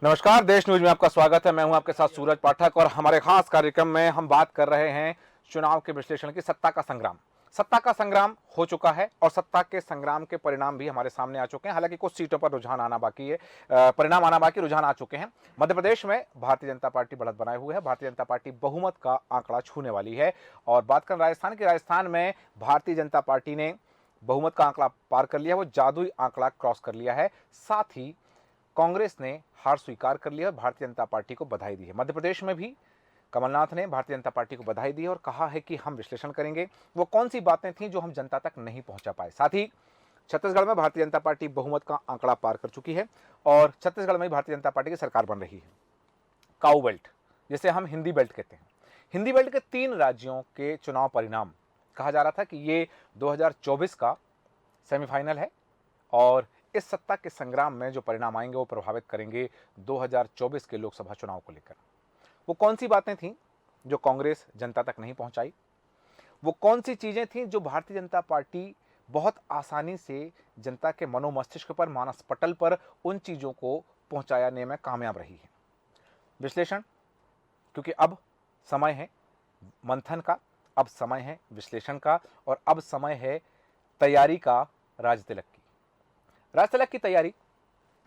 नमस्कार, देश न्यूज में आपका स्वागत है। मैं हूं आपके साथ सूरज पाठक और हमारे खास कार्यक्रम में हम बात कर रहे हैं चुनाव के विश्लेषण की। सत्ता का संग्राम, सत्ता का संग्राम हो चुका है और सत्ता के संग्राम के परिणाम भी हमारे सामने आ चुके हैं। हालांकि कुछ सीटों पर रुझान आना बाकी है, परिणाम आना बाकी, रुझान आ चुके हैं। मध्य प्रदेश में भारतीय जनता पार्टी बढ़त बनाए हुए है। भारतीय जनता पार्टी बहुमत का आंकड़ा छूने वाली है। और बात करें राजस्थान की, राजस्थान में भारतीय जनता पार्टी ने बहुमत का आंकड़ा पार कर लिया, वो जादुई आंकड़ा क्रॉस कर लिया है। साथ ही कांग्रेस ने हार स्वीकार कर लिया और भारतीय जनता पार्टी को बधाई दी है। मध्य प्रदेश में भी कमलनाथ ने भारतीय जनता पार्टी को बधाई दी और कहा है कि हम विश्लेषण करेंगे वो कौन सी बातें थीं जो हम जनता तक नहीं पहुंचा पाए। साथ ही छत्तीसगढ़ में भारतीय जनता पार्टी बहुमत का आंकड़ा पार कर चुकी है और छत्तीसगढ़ में भारतीय जनता पार्टी की सरकार बन रही है। काऊ बेल्ट, जिसे हम हिंदी बेल्ट कहते हैं, हिंदी बेल्ट के 3 राज्यों के चुनाव परिणाम कहा जा रहा था कि ये 2024 का सेमीफाइनल है और इस सत्ता के संग्राम में जो परिणाम आएंगे वो प्रभावित करेंगे 2024 के लोकसभा चुनाव को लेकर। वो कौन सी बातें थीं जो कांग्रेस जनता तक नहीं पहुंचाई, वो कौन सी चीजें थीं जो भारतीय जनता पार्टी बहुत आसानी से जनता के मनोमस्तिष्क पर, मानस पटल पर उन चीजों को पहुंचाने में कामयाब रही है। विश्लेषण, क्योंकि अब समय है मंथन का, अब समय है विश्लेषण का और अब समय है तैयारी का। राज तिलक की, राज तिलक की तैयारी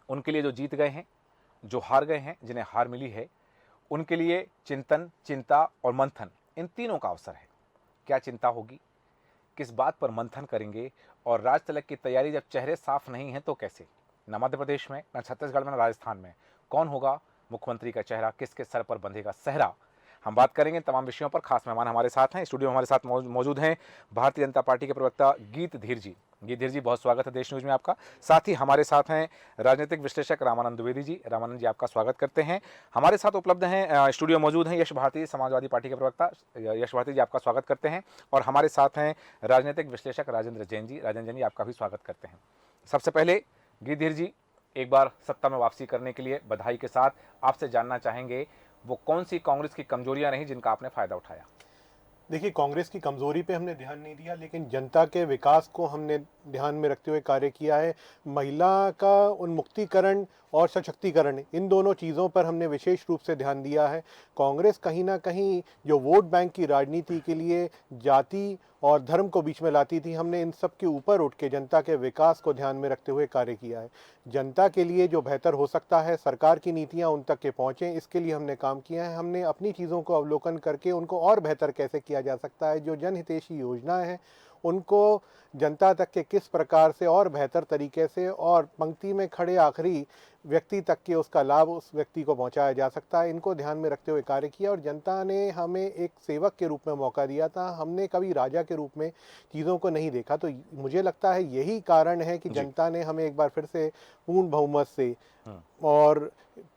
उनके लिए जो जीत गए हैं, जो हार गए हैं, जिन्हें हार मिली है, उनके लिए चिंतन, चिंता और मंथन, इन तीनों का अवसर है। क्या चिंता होगी, किस बात पर मंथन करेंगे और राज तिलक की तैयारी जब चेहरे साफ नहीं हैं तो कैसे? न मध्य प्रदेश में, न छत्तीसगढ़ में, न राजस्थान में कौन होगा मुख्यमंत्री का चेहरा, किसके सर पर बंधेगा सेहरा? हम बात करेंगे तमाम विषयों पर। खास मेहमान हमारे साथ हैं, स्टूडियो में हमारे साथ मौजूद हैं भारतीय जनता पार्टी के प्रवक्ता गीत धीर जी। गीत धीर जी, बहुत स्वागत है देश न्यूज में आपका। साथ ही हमारे साथ हैं राजनीतिक विश्लेषक रामानंद द्विवेदी जी। रामानंद जी, आपका स्वागत करते हैं। हमारे साथ उपलब्ध हैं, स्टूडियो मौजूद हैं यश भारती, समाजवादी पार्टी के प्रवक्ता। यश भारती जी, आपका स्वागत करते हैं। और हमारे साथ हैं राजनीतिक विश्लेषक राजेंद्र जैन जी। राजेंद्र जैन जी, आपका भी स्वागत करते हैं। सबसे पहले गीत धीर जी, एक बार सत्ता में वापसी करने के लिए बधाई के साथ आपसे जानना चाहेंगे वो कौन सी कांग्रेस की कमजोरियां रहीं जिनका आपने फायदा उठाया? देखिए, कांग्रेस की कमजोरी पे हमने ध्यान नहीं दिया, लेकिन जनता के विकास को हमने ध्यान में रखते हुए कार्य किया है। महिला का उन्मुक्तिकरण और सशक्तिकरण, इन दोनों चीज़ों पर हमने विशेष रूप से ध्यान दिया है। कांग्रेस कहीं ना कहीं जो वोट बैंक की राजनीति के लिए जाति और धर्म को बीच में लाती थी, हमने इन सब के ऊपर उठ के जनता के विकास को ध्यान में रखते हुए कार्य किया है। जनता के लिए जो बेहतर हो सकता है, सरकार की नीतियां उन तक के पहुँचें, इसके लिए हमने काम किया है। हमने अपनी चीज़ों को अवलोकन करके उनको और बेहतर कैसे किया जा सकता है, जो जनहितैषी योजनाएं हैं उनको जनता तक के किस प्रकार से और बेहतर तरीके से और पंक्ति में खड़े आखिरी व्यक्ति तक के उसका लाभ उस व्यक्ति को पहुंचाया जा सकता है, इनको ध्यान में रखते हुए कार्य किया। और जनता ने हमें एक सेवक के रूप में मौका दिया था, हमने कभी राजा के रूप में चीज़ों को नहीं देखा। तो मुझे लगता है यही कारण है कि जनता ने हमें एक बार फिर से पूर्ण बहुमत से और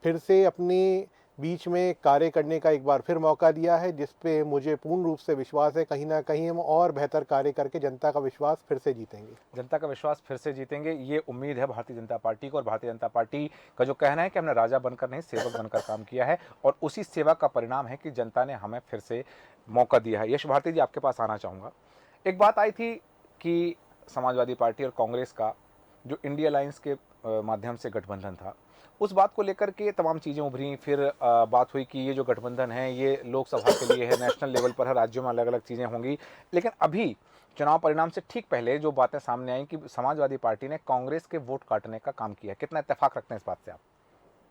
फिर से अपनी बीच में कार्य करने का एक बार फिर मौका दिया है, जिस पे मुझे पूर्ण रूप से विश्वास है। कहीं ना कहीं हम और बेहतर कार्य करके जनता का विश्वास फिर से जीतेंगे। जनता का विश्वास फिर से जीतेंगे, ये उम्मीद है भारतीय जनता पार्टी को। और भारतीय जनता पार्टी का जो कहना है कि हमने राजा बनकर नहीं, सेवक बनकर काम किया है और उसी सेवा का परिणाम है कि जनता ने हमें फिर से मौका दिया है। यश भारती जी, आपके पास आना चाहूँगा। एक बात आई थी कि समाजवादी पार्टी और कांग्रेस का जो इंडिया अलायंस के माध्यम से गठबंधन था, उस बात को लेकर के तमाम चीज़ें उभरी। फिर बात हुई कि ये जो गठबंधन है ये लोकसभा के लिए है, नेशनल लेवल पर है, राज्यों में अलग अलग चीज़ें होंगी। लेकिन अभी चुनाव परिणाम से ठीक पहले जो बातें सामने आई कि समाजवादी पार्टी ने कांग्रेस के वोट काटने का काम किया, कितना इत्तेफाक रखते हैं इस बात से आप?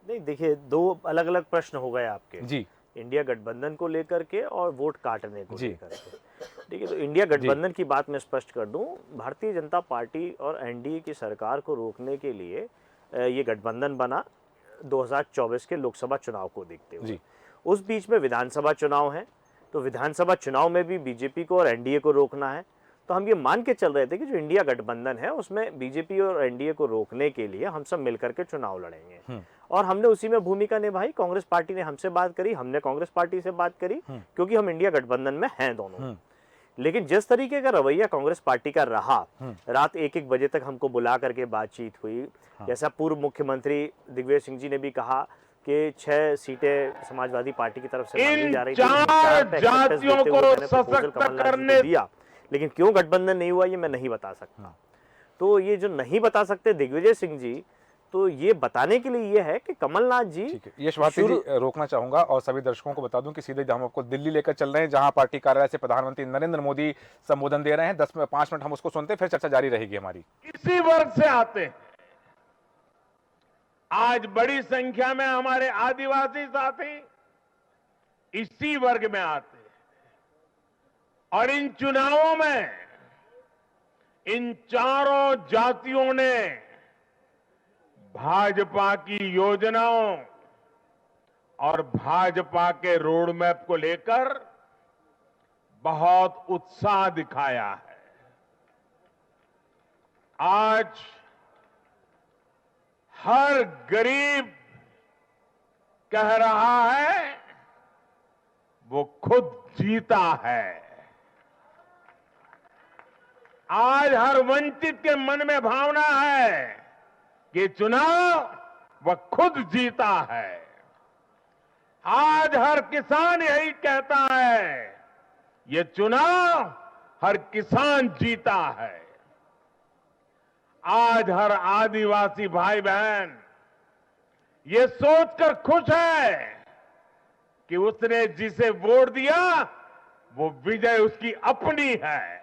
नहीं, देखिए, 2 अलग अलग प्रश्न हो गए आपके जी। इंडिया गठबंधन को लेकर के और वोट काटने को लेकर के। ठीक है, तो इंडिया गठबंधन की बात मैं स्पष्ट कर दूं। भारतीय जनता पार्टी और एनडीए की सरकार को रोकने के लिए ये गठबंधन बना 2024 के लोकसभा चुनाव को देखते हुए। उस बीच में विधानसभा चुनाव है, तो विधानसभा चुनाव में भी बीजेपी को और एनडीए को रोकना है। तो हम ये मान के चल रहे थे कि जो इंडिया गठबंधन है उसमें बीजेपी और एनडीए को रोकने के लिए हम सब मिलकर के चुनाव लड़ेंगे और हमने उसी में भूमिका निभाई। कांग्रेस पार्टी ने हमसे बात करी, हमने कांग्रेस पार्टी से बात करी, क्योंकि हम इंडिया गठबंधन में हैं दोनों। लेकिन जिस तरीके का रवैया कांग्रेस पार्टी का रहा, रात 1-1 बजे तक हमको बुला करके बातचीत हुई। जैसा पूर्व मुख्यमंत्री दिग्विजय सिंह जी ने भी कहा कि 6 सीटें समाजवादी पार्टी की तरफ से मांगी जा रही थी, 4 जातियों को सशक्त करने दिया, लेकिन क्यों गठबंधन नहीं हुआ ये मैं नहीं बता सकता। तो ये जो नहीं बता सकते दिग्विजय सिंह जी, तो ये बताने के लिए ये है कि कमलनाथ जी, ठीक है, यश भारती जी, रोकना चाहूंगा और सभी दर्शकों को बता दूं कि सीधे हम आपको दिल्ली लेकर चल रहे हैं, जहां पार्टी कार्यालय से प्रधानमंत्री नरेंद्र मोदी संबोधन दे रहे हैं। 5 मिनट हम उसको सुनते हैं, फिर चर्चा जारी रहेगी हमारी। इसी वर्ग से आते हैं। आज बड़ी संख्या में हमारे आदिवासी साथी इसी वर्ग में आते हैं और इन चुनावों में इन चारों जातियों ने भाजपा की योजनाओं और भाजपा के रोड मैप को लेकर बहुत उत्साह दिखाया है। आज हर गरीब कह रहा है वो खुद जीता है। आज हर वंचित के मन में भावना है कि चुनाव वह खुद जीता है। आज हर किसान यही कहता है, ये चुनाव हर किसान जीता है। आज हर आदिवासी भाई बहन ये सोचकर खुश है कि उसने जिसे वोट दिया वो विजय उसकी अपनी है।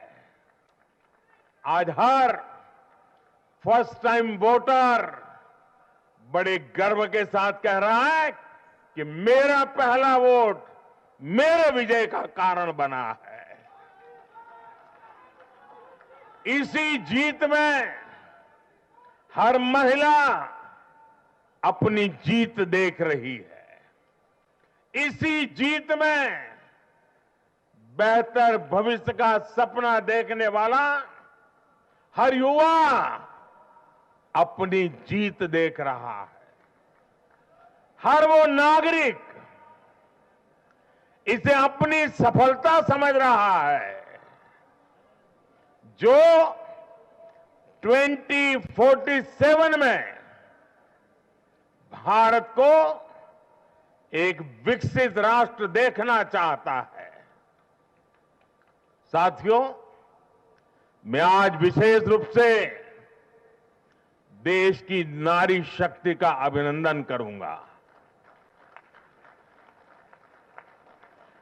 आज हर फर्स्ट टाइम वोटर बड़े गर्व के साथ कह रहा है कि मेरा पहला वोट मेरे विजय का कारण बना है। इसी जीत में हर महिला अपनी जीत देख रही है। इसी जीत में बेहतर भविष्य का सपना देखने वाला हर युवा अपनी जीत देख रहा है। हर वो नागरिक इसे अपनी सफलता समझ रहा है जो 2047 में भारत को एक विकसित राष्ट्र देखना चाहता है। साथियों, मैं आज विशेष रूप से देश की नारी शक्ति का अभिनंदन करूंगा।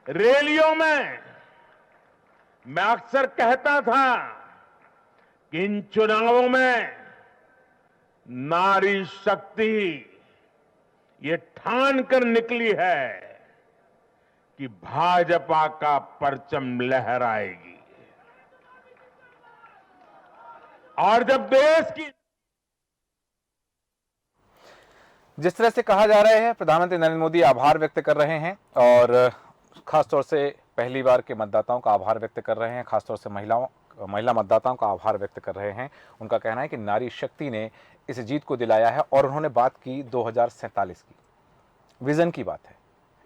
रैलियों में मैं अक्सर कहता था कि इन चुनावों में नारी शक्ति ये ठान कर निकली है कि भाजपा का परचम लहराएगी। और जब देश की जिस तरह से कहा जा रहा है, प्रधानमंत्री नरेंद्र मोदी आभार व्यक्त कर रहे हैं और खासतौर से पहली बार के मतदाताओं का आभार व्यक्त कर रहे हैं, खासतौर से महिला मतदाताओं का आभार व्यक्त कर रहे हैं। उनका कहना है कि नारी शक्ति ने इस जीत को दिलाया है और उन्होंने बात की 2047 की, विजन की बात है।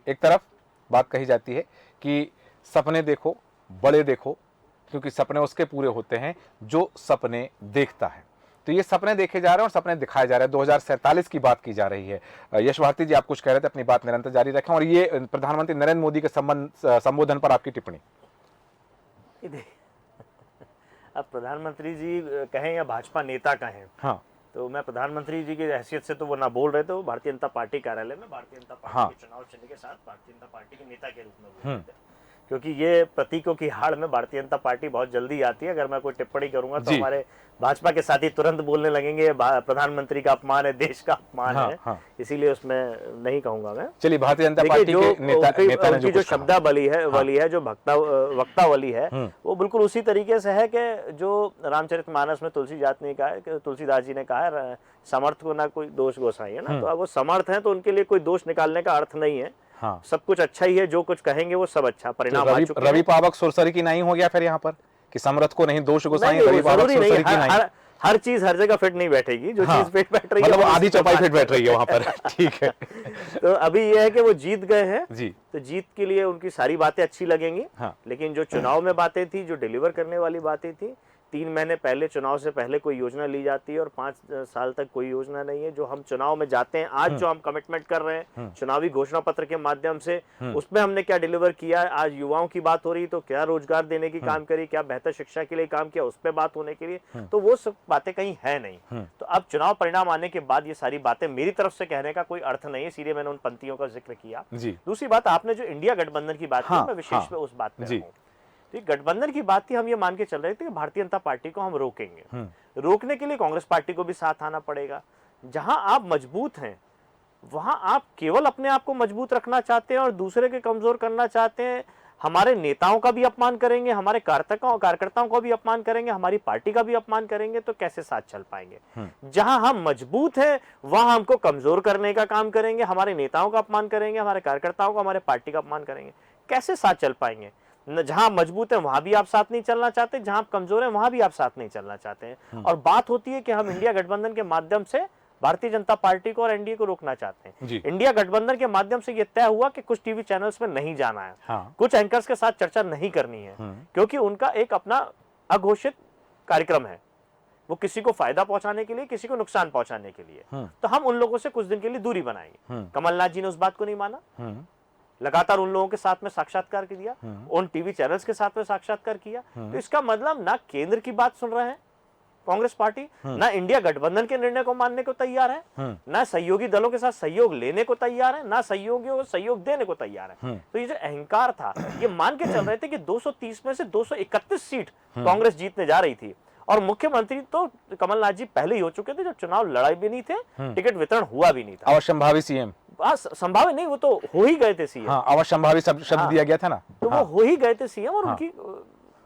एक तरफ बात कही जाती है कि सपने देखो, बड़े देखो, क्योंकि सपने उसके पूरे होते हैं जो सपने देखता है। तो ये सपने देखे जा रहे हैं और सपने दिखाए जा रहे हैं। 2047 की बात की जा रही है। यश भारती जी, आप कुछ कह रहे थे, अपनी बात निरंतर जारी रखें और ये प्रधानमंत्री नरेंद्र मोदी के संबोधन पर आपकी टिप्पणी। अब प्रधानमंत्री जी कहें या भाजपा नेता कहें, हाँ, तो मैं प्रधानमंत्री जी की हैसियत से तो वो ना बोल रहे थे, वो भारतीय जनता पार्टी कार्यालय में भारतीय जनता पार्टी के चुनाव चिन्ह के साथ भारतीय जनता पार्टी के नेता के रूप में बोल रहे थे, क्योंकि ये प्रतीकों की हाड़ में भारतीय जनता पार्टी बहुत जल्दी आती है। अगर मैं कोई टिप्पणी करूंगा तो हमारे भाजपा के साथी तुरंत बोलने लगेंगे प्रधानमंत्री का अपमान है, देश का अपमान है, इसीलिए उसमें नहीं कहूंगा मैं। चलिए, भारतीय जनता पार्टी के नेता ने जो शब्दावली है जो वक्तावली है, वो बिल्कुल उसी तरीके से है कि जो रामचरितमानस में तुलसीदास जी ने कहा है, समर्थ को ना कोई दोष गोसाई, है ना। तो अब वो समर्थ है तो उनके लिए कोई दोष निकालने का अर्थ नहीं है। हाँ। सब कुछ अच्छा ही है, जो कुछ कहेंगे वो सब अच्छा परिणाम। तो रवि पावक सुरसरी की नहीं हो गया फिर यहाँ पर कि समर्थ को नहीं दोष गोसाई, रवि पावक सुरसरी की नहीं। हर चीज हर जगह फिट नहीं बैठेगी, जो चीज फिट बैठ रही है मतलब आधी चौपाई फिट बैठ रही है वहां पर। ठीक है। तो अभी ये है कि वो जीत गए हैं जी, तो जीत के लिए उनकी सारी बातें अच्छी लगेंगी। हाँ। लेकिन जो चुनाव में बातें थी, जो डिलीवर करने वाली बातें थी, 3 महीने पहले चुनाव से पहले कोई योजना ली जाती है और 5 साल तक कोई योजना नहीं है। जो हम चुनाव में जाते हैं आज, जो हम कमिटमेंट कर रहे हैं चुनावी घोषणा पत्र के माध्यम से, उसमें हमने क्या डिलीवर किया है। आज युवाओं की बात हो रही तो क्या रोजगार देने की काम करी, क्या बेहतर शिक्षा के लिए काम किया, उस पर बात होने के लिए, तो वो सब बातें कहीं है नहीं। तो अब चुनाव परिणाम आने के बाद ये सारी बातें मेरी तरफ से कहने का कोई अर्थ नहीं है, सीधे मैंने उन पंक्तियों का जिक्र किया। दूसरी बात, आपने जो इंडिया गठबंधन की बात की, मैं विशेष पे उस बात पे हूं। तो गठबंधन की बात थी, हम ये मान के चल रहे थे कि भारतीय जनता पार्टी को हम रोकेंगे। रोकने के लिए कांग्रेस पार्टी को भी साथ आना पड़ेगा। जहां आप मजबूत हैं वहां आप केवल अपने आप को मजबूत रखना चाहते हैं और दूसरे के कमजोर करना चाहते हैं। हमारे नेताओं का भी अपमान करेंगे, हमारे कार्यकर्ताओं का भी अपमान करेंगे, हमारी पार्टी का भी अपमान करेंगे, तो कैसे साथ चल पाएंगे। जहां हम मजबूत हैं वहां हमको कमजोर करने का काम करेंगे, हमारे नेताओं का अपमान करेंगे, हमारे कार्यकर्ताओं का, हमारे पार्टी का अपमान करेंगे, कैसे साथ चल पाएंगे। जहां आप मजबूत हैं वहां भी आप साथ नहीं चलना चाहते, जहां आप कमजोर हैं वहां भी आप साथ नहीं चलना चाहते हैं। और बात होती है कि हम इंडिया गठबंधन के माध्यम से भारतीय जनता पार्टी को और एनडीए को रोकना चाहते हैं। इंडिया गठबंधन के माध्यम से यह तय हुआ कि कुछ टीवी चैनल्स में नहीं जाना है, कुछ एंकर्स के साथ चर्चा नहीं करनी है, क्योंकि उनका एक अपना अघोषित कार्यक्रम है, वो किसी को फायदा पहुंचाने के लिए, किसी को नुकसान पहुंचाने के लिए। तो हम उन लोगों से कुछ दिन के लिए दूरी बनाएंगे। कमलनाथ जी ने उस बात को नहीं माना, लगातार उन लोगों के साथ में साक्षात्कार किया, उन टीवी चैनल्स के साथ में साक्षात्कार किया। तो इसका मतलब ना केंद्र की बात सुन रहे हैं कांग्रेस पार्टी, ना इंडिया गठबंधन के निर्णय को मानने को तैयार है, ना सहयोगी दलों के साथ सहयोग लेने को तैयार है, ना सहयोगियों को सहयोग देने को तैयार है। तो ये जो अहंकार था, ये मान के चल रहे थे कि 230 में से 231 सीट कांग्रेस जीतने जा रही थी। और मुख्यमंत्री तो कमलनाथ जी पहले ही हो चुके थे, जब चुनाव लड़ाई भी नहीं थे, टिकट वितरण हुआ भी नहीं था। अवश्यंभावी सीएम, संभावित नहीं, वो तो हो ही गए थे सीएम। अवश्यंभावी शब्द दिया गया था ना, तो वो हो ही गए थे सीएम। और उनकी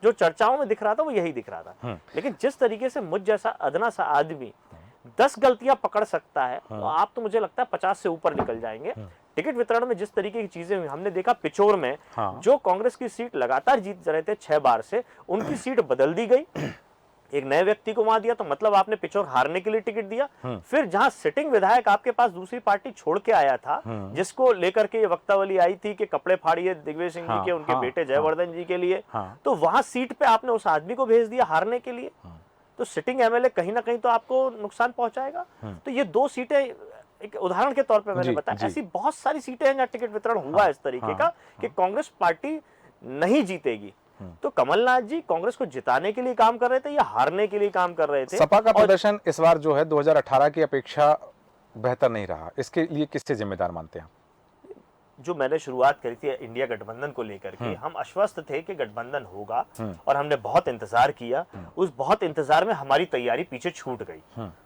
जो चर्चाओं में दिख रहा था वो यही दिख रहा था। लेकिन जिस तरीके से मुझ जैसा अदना सा आदमी 10 गलतियां पकड़ सकता है, तो आप तो मुझे लगता है 50 से ऊपर निकल जाएंगे। टिकट वितरण में जिस तरीके की चीजें हुई, हमने देखा पिछोर में जो कांग्रेस की सीट लगातार जीत रहे थे 6 बार से, उनकी सीट बदल दी गई, एक नए व्यक्ति को वहां दिया। तो मतलब आपने पिछोर हारने के लिए टिकट दिया। फिर जहां सिटिंग विधायक आपके पास दूसरी पार्टी छोड़ के आया था, जिसको लेकर के ये वक्तावली आई थी कि कपड़े फाड़िए दिग्विजय सिंह जी के, उनके बेटे जयवर्धन जी के लिए, तो वहां सीट पे आपने उस आदमी को भेज दिया हारने के लिए। तो सिटिंग एमएलए कहीं ना कहीं तो आपको नुकसान पहुंचाएगा। तो ये 2 सीटें एक उदाहरण के तौर पर मैंने बताया, ऐसी बहुत सारी सीटें हैं जहां टिकट वितरण हुआ इस तरीके का कि कांग्रेस पार्टी नहीं जीतेगी। तो कमलनाथ जी कांग्रेस को जिताने के लिए काम कर रहे थे या हारने के लिए काम कर रहे थे। सपा का प्रदर्शन इस बार जो है 2018 की अपेक्षा बेहतर नहीं रहा, इसके लिए किससे जिम्मेदार मानते हैं? जो मैंने शुरुआत करी थी इंडिया गठबंधन को लेकर के, हम आश्वस्त थे कि गठबंधन होगा और हमने बहुत इंतजार किया। उस बहुत इंतजार में हमारी तैयारी पीछे छूट गई,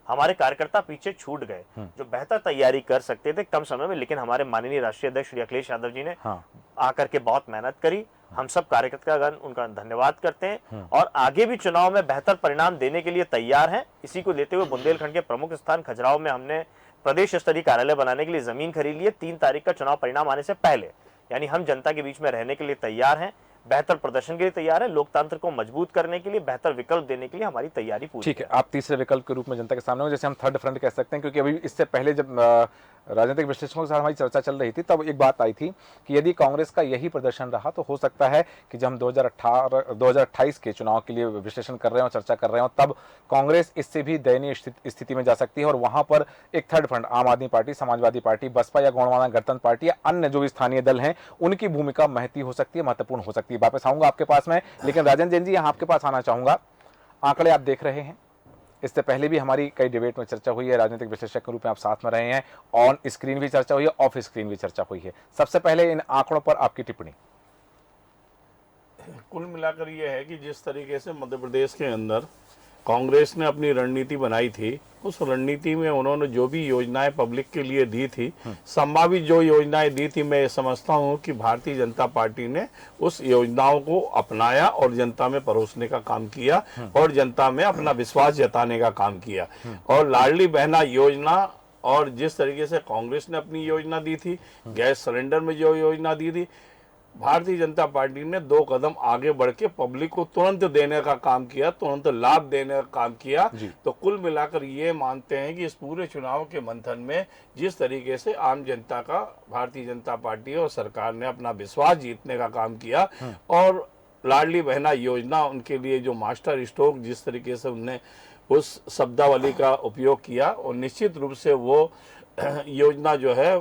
हमारे कार्यकर्ता पीछे छूट गए जो बेहतर तैयारी कर सकते थे कम समय में। लेकिन हमारे माननीय राष्ट्रीय अध्यक्ष श्री अखिलेश यादव जी ने आकर के बहुत मेहनत करी। हम सब कार्यकर्तागण उनका धन्यवाद करते हैं और आगे भी चुनाव में बेहतर परिणाम देने के लिए तैयार हैं। इसी को लेते हुए बुंदेलखंड के प्रमुख स्थान खजुराहो में हमने प्रदेश स्तरीय कार्यालय बनाने के लिए जमीन खरीद ली है 3 तारीख का चुनाव परिणाम आने से पहले। यानी हम जनता के बीच में रहने के लिए तैयार हैं, बेहतर प्रदर्शन के लिए तैयार है, लोकतंत्र को मजबूत करने के लिए, बेहतर विकल्प देने के लिए हमारी तैयारी पूरी। ठीक है, आप तीसरे विकल्प के रूप में जनता के सामने हो, जैसे हम थर्ड फ्रंट कह सकते हैं, क्योंकि अभी इससे पहले जब राजनीतिक विश्लेषकों के साथ हमारी चर्चा चल रही थी तब एक बात आई थी कि यदि कांग्रेस का यही प्रदर्शन रहा तो हो सकता है कि जब हम 2028 के चुनाव के लिए विश्लेषण कर रहे हो, चर्चा कर रहे हो, तब कांग्रेस इससे भी दयनीय स्थिति में जा सकती है और वहां पर एक थर्ड फ्रंट आम आदमी पार्टी, समाजवादी पार्टी, बसपा या गोंडवाना गणतंत्र पार्टी या अन्य जो भी स्थानीय दल हैं उनकी भूमिका महती हो सकती है, महत्वपूर्ण हो सकती है। वापस आऊंगा आपके पास में, लेकिन राजन जैन जी यहाँ आपके पास आना चाहूंगा। आंकड़े आप देख रहे हैं, इससे पहले भी हमारी कई डिबेट में चर्चा हुई है, राजनीतिक विश्लेषक के रूप में आप साथ में रहे हैं, ऑन स्क्रीन भी चर्चा हुई है, ऑफ स्क्रीन भी चर्चा हुई है। सबसे पहले इन आंकड़ों पर आपकी टिप्पणी। कुल मिलाकर ये है कि जिस तरीके से मध्य प्रदेश के अंदर कांग्रेस ने अपनी रणनीति बनाई थी, उस रणनीति में उन्होंने जो भी योजनाएं पब्लिक के लिए दी थी, संभावित जो योजनाएं दी थी, मैं समझता हूं कि भारतीय जनता पार्टी ने उस योजनाओं को अपनाया और जनता में परोसने का काम किया और जनता में अपना विश्वास जताने का काम किया। और लाडली बहना योजना और जिस तरीके से कांग्रेस ने अपनी योजना दी थी, गैस सिलेंडर में जो योजना दी थी, भारतीय जनता पार्टी ने 2 कदम आगे बढ़ के पब्लिक को तुरंत देने का काम किया, तुरंत लाभ देने का काम किया। तो कुल मिलाकर ये मानते हैं कि इस पूरे चुनाव के मंथन में जिस तरीके से आम जनता का भारतीय जनता पार्टी और सरकार ने अपना विश्वास जीतने का काम किया और लाडली बहना योजना उनके लिए जो मास्टर स्ट्रोक जिस तरीके से उनने उस शब्दावली का उपयोग किया, और निश्चित रूप से वो योजना जो है